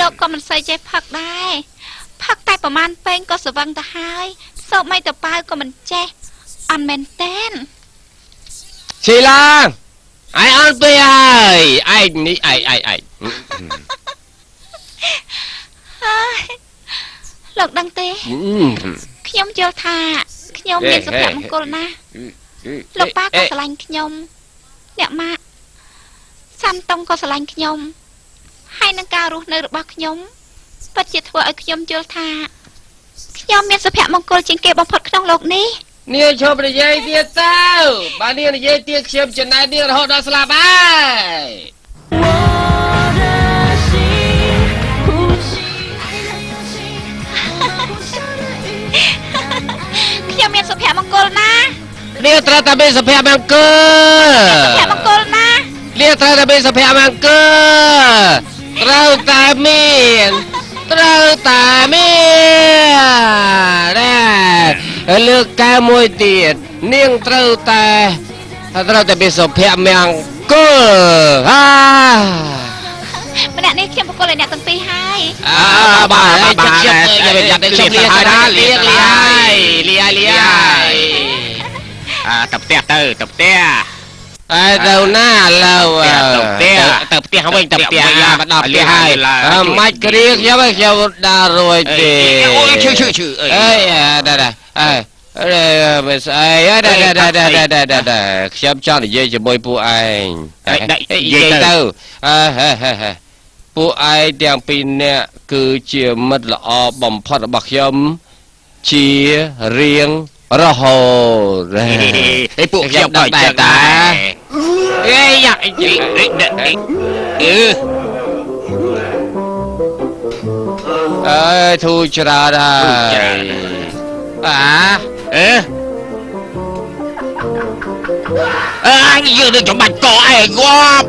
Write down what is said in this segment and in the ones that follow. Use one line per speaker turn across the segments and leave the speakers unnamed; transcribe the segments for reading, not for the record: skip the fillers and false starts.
លោកក៏មិនស្អីចេះផឹកដែរផឹកតែប្រមាណពេងក៏ស្វឹងទៅហើយសូបមិនទៅប៉ាវក៏មិនចេះអន់មែនតែន
ឈីឡាឯអន់ពេលហើយឯងនេះឯង
ហើយលោកដឹងទេខ្ញុំយល់ថាខ្ញុំមានសុភមង្គលណាស់លោកប៉ាក៏ស្រឡាញ់ខ្ញុំអ្នកម៉ាក់សាន់តុងក៏ស្រឡាញ់ខ្ញុំហើយនឹងការរស់នៅរបស់ខ្ញុំពិតជាធ្វើឲ្យខ្ញុំយល់ថាខ្ញុំមានសុភមង្គលជាងគេបំផុតក្នុងโลกនេះ
នាងឈប់និយាយទៀតទៅបើនាងនិយាយទៀតខ្ញុំចំណែកនាងរហូតដល់ស្លាប់ហើយ
ខ្ញុំមានសុភមង្គលណាស់
នាងត្រូវតែមានសុភមង្គល
សុភមង្គលណាស់
នាងត្រូវតែមានសុភមង្គលត្រូវតែមានដែរលើកកែមួយទៀតនាងត្រូវតែមានសុភមង្គល
ម្នាក់នេះខ្ញុំបកគលឲ្យអ្នកទាំងពីរហើយ
បាទខ្ញុំយ៉ាប់ខ្ញុំលាហើយលាទៅផ្ទះទៅទៅណាឡើយទៅផ្ទះវិញមកដល់ផ្ទះហើយមិនគ្រាខ្ញុំដើររួយទេអូឈឺអើយដែរមិនស្អីដែរខ្ញុំចង់និយាយជាមួយពួកឯងនិយាយទៅពួកឯងទាំងពីរនាក់គឺជាមិត្តល្អបំផុតរបស់ខ្ញុំជារៀងរហូតពួកខ្ញុំក៏ចឹងដែរធូរច្រើនហើយយើងនឹងច្បាច់កឯងងាប់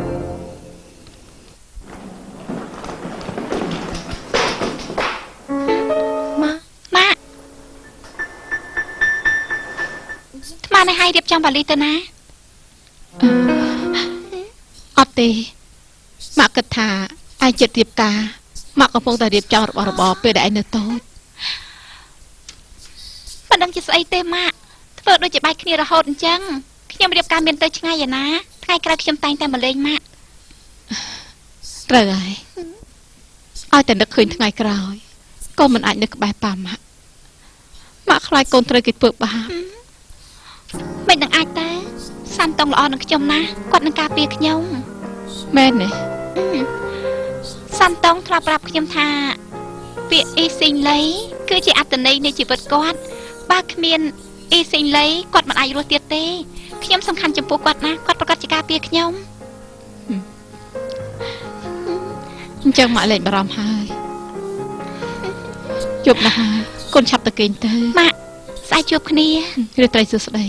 ម៉ានេះឲ្យរៀបចំបាលីទៅណា
អត់ទេម៉ាក់គិតថាឯងចិត្តរៀបការម៉ាក់កំពុងតែរៀបចំរបស់របរពេលដែលឯងនៅតូច
មិនដឹងជាស្អីទេម៉ាក់ធ្វើដូចជាបែកគ្នារហូតអញ្ចឹងខ្ញុំរៀបការមានទៅឆ្ងាយឯណាថ្ងៃក្រោយខ្ញុំតែងតែមកលេងម៉ាក់
ត្រូវហើយឲ្យតែនឹកឃើញថ្ងៃក្រោយក៏មិនអាចនឹកក្បែរប៉ាម៉ាក់ខ្លាចកូនត្រូវគេធ្វើបាប
មិននឹងអាចតែសាន់តុងល្អនឹងខ្ញុំណាគាត់នឹងការពារខ្ញុំ
មែនទេ
សាន់តុងធ្លាប់ប្រាប់ខ្ញុំថាពាក្យអ៊ីស៊ីងលៃគឺជាអត្តន័យនៃជីវិតគាត់បើគ្មានអ៊ីស៊ីងលៃគាត់មិនអាចរស់ទៀតទេខ្ញុំសំខាន់ចំពោះគាត់ណាគាត់ប្រកាសជាការពារខ្ញុំ
អញ្ចឹងម៉ាក់លេងបារម្ភហើយជប់ណាស់ហើយកូនឆាប់ទៅគេងទៅ
ម៉ាក់ស្អែកជួបគ្នា
រាត្រីសួស្តី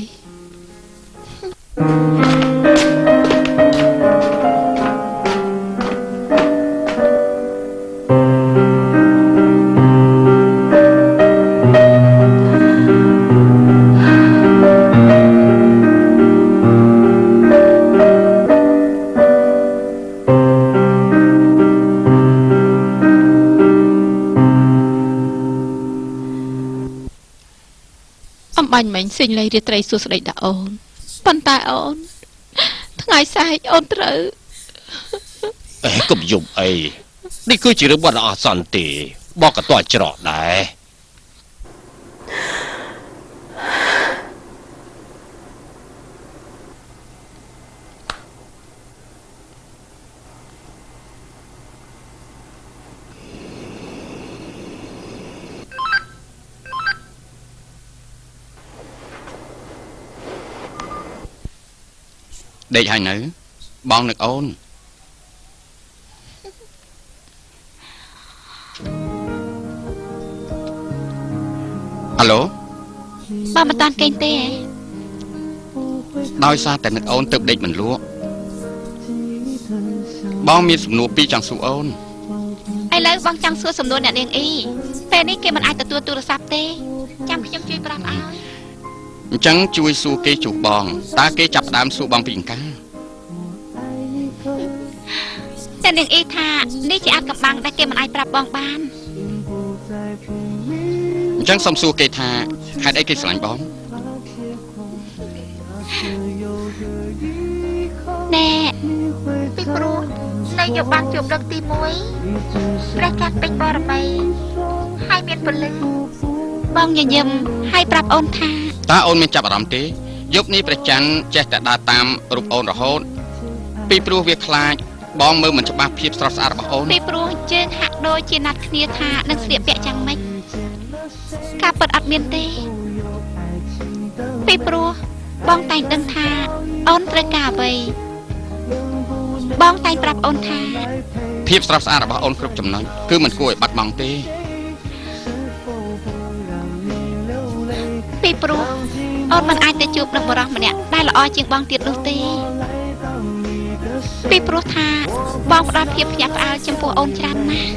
បាញ់មិញសេញលៃរាត្រីសួស្តីតាអូនប៉ុន្តែអូនថ្ងៃសែកអូនត្រូវ
កុំយំអីនេះគឺជារឿងបាត់អស់សន្តិបកកតច្រកដែរដេកហើយនៅបងនឹកអូនអាឡូ
បងមិនតាន់គេងទេ
ដោយសារតែនឹកអូនទៅដេកមិនលក់បងមានសំណួរពីរចង់សួរអូន
ឥឡូវបងចង់សួរសំណួរអ្នកនាងអ៊ីពេលនេះគេមិនអាចទទួលទូរស័ព្ទទេចាំខ្ញុំជួយប្រាប់ឲ្យ
អញ្ចឹងជួយសួរគេជួបបងតើគេចាប់ផ្ដើមសួរបងពីអង្ការ
តែនាងអ៊ីថានេះជាអាចកំបាំងដែលគេមិនអាចប្រាប់បងបាន
អញ្ចឹងសុំសួរគេថាហេតុអីគេស្រឡាញ់បង
ណែពីព្រោះនៅយកបានជួបដឹកទី1ព្រះច័ន្ទពេញបរមីហើយមានពលិបងញញឹមហើយប្រាប់អូនថា
តើអូនមានចាប់អារម្មណ៍ទេយប់នេះព្រះច័ន្ទចេះតែដើរតាមរូបអូនរហូតពីព្រោះវាខ្លាចបងមើលមិនច្បាស់ភាពស្រស់ស្អាតរបស់អូន
ពីព្រោះជើងហាក់ដូចជាណាត់គ្នាថានឹងស្លៀកពាក់យ៉ាងម៉េចការពិតអត់មានទេពីព្រោះបងតែងដឹងថាអូនត្រូវការអ្វីបងតែងប្រាប់អូនថា
ភាពស្រស់ស្អាតរបស់អូនគ្រប់ចំណុចគឺមិនគួរឲ្យបាត់បង់ទេ
ពីព្រោះអូនមិនអាចទៅជួបនឹងបុរសម្នាក់ដែលល្អជាងបងទៀតនោះទេពីព្រោះថាបងផ្ដល់ភាពភ្ញាក់ផ្អើលចំពោះអូនច្រើនណាស់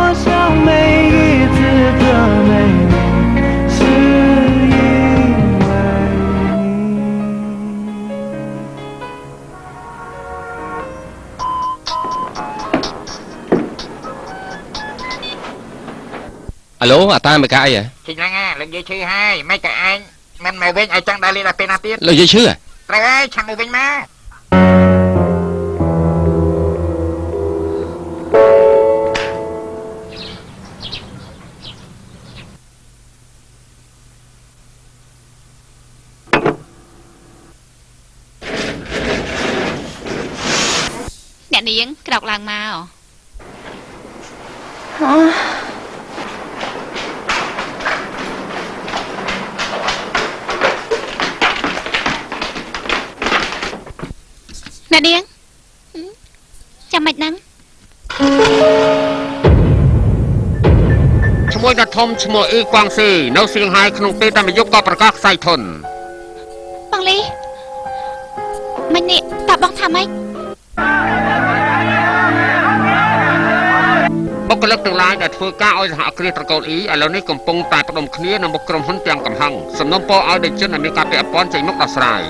我想每一次的美是因为
អាឡូអាតាមកកាអីហ៎
ជីហ្នឹងលោកយាយឈឺហើយមិនក៏ឯងមិនមកវិញឲ្យចង់ដើរលេងដល់ពេលណាទៀត
លោកយាយឈឺ
ត្រូវហើយឆាំមកវិញមក
អ្នកនាងក្រោកឡើងមកអ្នកនាងចាំមិនហ្នឹង
ឈ្មោះដ៏ធំឈ្មោះអ៊ីកវ៉ាងស៊ឺនៅសៀងហៃក្នុងពេលតែមួយយប់ក៏ប្រកាសខ្សែធន
បងលីមិញនេះតើបងថាម៉េច
បុគ្គលិកទាំងឡាយដែលធ្វើការឲ្យសហគ្រាសត្រកូលអ៊ីឥឡូវនេះកំពុងតែផ្ដុំគ្នានៅមុខក្រុមហ៊ុនទាំងកំហឹងសំណុំពរឲ្យដេជនដែលមានការពាក់ព័ន្ធចេញមុខដោះស្រាយ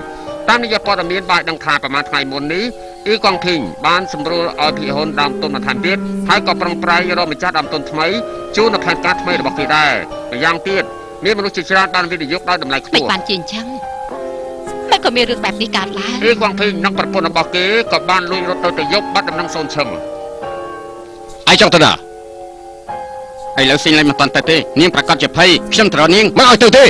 តាមនាយកព័ត៌មានបានដឹងថាប្រមាណថ្ងៃមុននេះអ៊ីកងធីងបានសម្រួលឲ្យភិហ៊ុនដើមទុនបន្ថែមទៀតហើយក៏ប្រឹងប្រែងរកម្ចាស់ដើមទុនថ្មីជូននៅផែនការថ្មីរបស់គេដែរម្យ៉ាងទៀតមានមនុស្សជាច្រើនបានវិនិយោគដោយតម្លៃខ្ពស់
មិនបានជាអញ្ចឹងមិនក៏មានរឿងបែបនេះកើតឡើង
អ៊ីកងធីងនិងប្រពន្ធរបស់គេក៏បានលួចរត់ទៅយកបាត់ដំណឹងសូនឈឹង
ឯងចង់ទៅណាឥឡូវស៊ីងឡើងមិនតាន់ទៅទេនាងប្រកាសជាភ័យខ្ញុំត្រូវនាងមិនឲ្យទៅទេ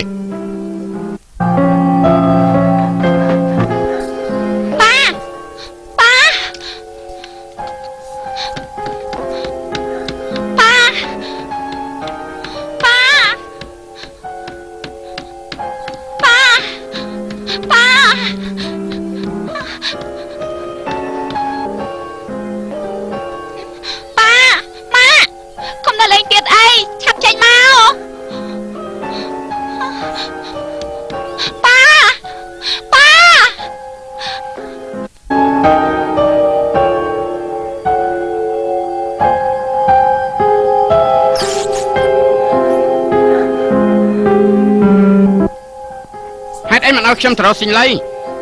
ខ្ញុំត្រូវស៊ីងឡៃ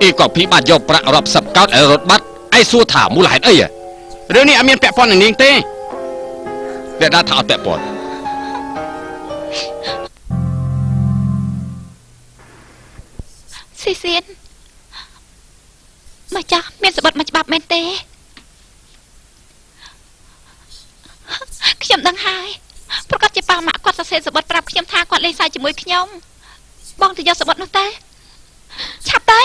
អ៊ីក៏ភីបានយកប្រាក់រាប់សិបកោតឲ្យរត់បាត់ឯសួរថាមូលហេតុអីរឿងនេះអត់មានពាក់ព័ន្ធនឹងនាងទេអ្នកថាអត់ពាក់ព័ន្ធ
ស៊ីសៀនម្ចាស់មានសម្បត្តិមួយច្បាប់មែនទេខ្ញុំដឹងហើយប្រកាសជាប៉ាម៉ាក់គាត់សរសេរសម្បត្តិប្រាប់ខ្ញុំថាគាត់លេងសើចជាមួយខ្ញុំបងទៅយកសម្បត្តិនោះទៅឆាប់ទៅ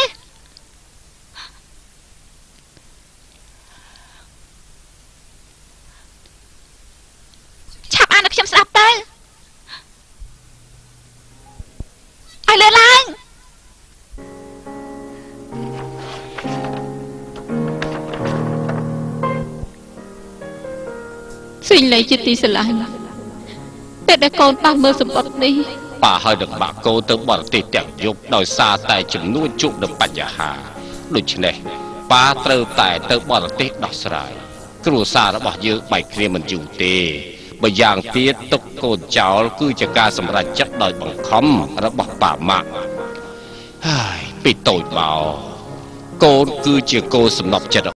ឆាប់អានឲ្យខ្ញុំស្ដាប់ទៅឲ្យលើឡើង
ស៊ីងលេជាទីស្រឡាញ់តែដែលកូនបានមើលសម្បត្តិនេះ
ប៉ាហើយនឹងបាក់កូនទៅបរទេសទាំងយប់ដោយសារតែចំនួនជួបនឹងបញ្ហាដូច្នេះប៉ាត្រូវតែទៅបរទេសដោះស្រាយគ្រួសាររបស់យើងបែកគ្នាមិនយូរទេបើយ៉ាងទៀតទុកកូនចោលគឺជាការសម្រេចចិត្តដោយបង្ខំរបស់ប៉ាម៉ាក់ហើយពីតូចមក កូនគឺជាកូនសំណប់ចិត្ត